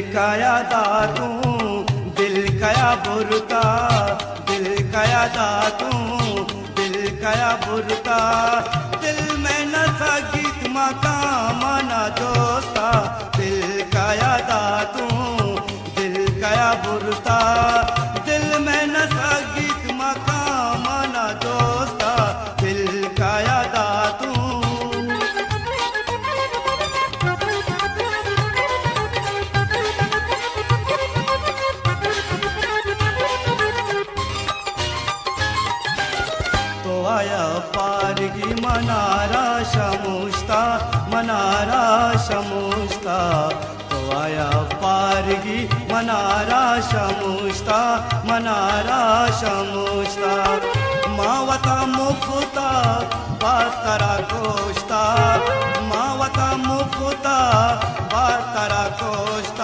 कया दातू दिल कया बुरता, दिल कया दातू दिल कया बुरता, दिल में न सगीत मका मना दोस्ता, दिल कया दातू दिल कया बुरता, दिल में न सगीत मका मना दोस्ता, दिल कया दातू। तो आया पारगी मनारा शमुस्ता, मनारा शमुस्ता, तो आया पारगी मनारा शमुस्ता, मनारा शमुस्ता, मावता मुफता बातरा कोस्ता, मावता मुफता बातरा कोस्ता।